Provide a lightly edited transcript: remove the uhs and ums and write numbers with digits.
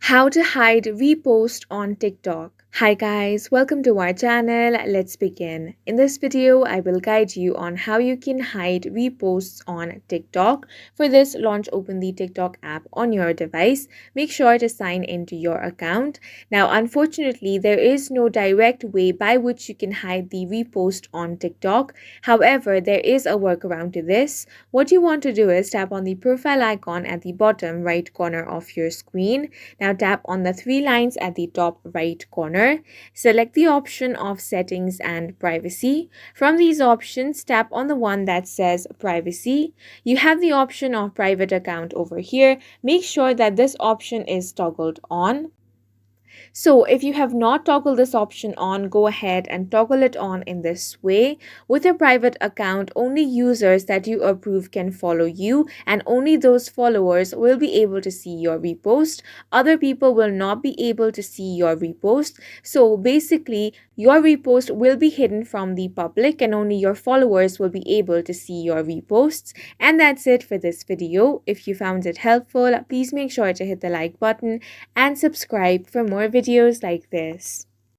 How to hide repost on TikTok. Hi guys, welcome to our channel. Let's begin. In this video, I will guide you on how you can hide reposts on TikTok. For this, launch open the TikTok app on your device. Make sure to sign into your account. Now, unfortunately, there is no direct way by which you can hide the repost on TikTok. However, there is a workaround to this. What you want to do is tap on the profile icon at the bottom right corner of your screen. Now tap on the three lines at the top right corner. Select the option of settings and privacy. From these options, tap on the one that says privacy. You have the option of private account over here. Make sure that this option is toggled on. So if you have not toggled this option on, go ahead and toggle it on in this way. With a private account, only users that you approve can follow you, and only those followers will be able to see your repost. Other people will not be able to see your repost. So basically, your repost will be hidden from the public and only your followers will be able to see your reposts. And that's it for this video. If you found it helpful, please make sure to hit the like button and subscribe for more videos like this.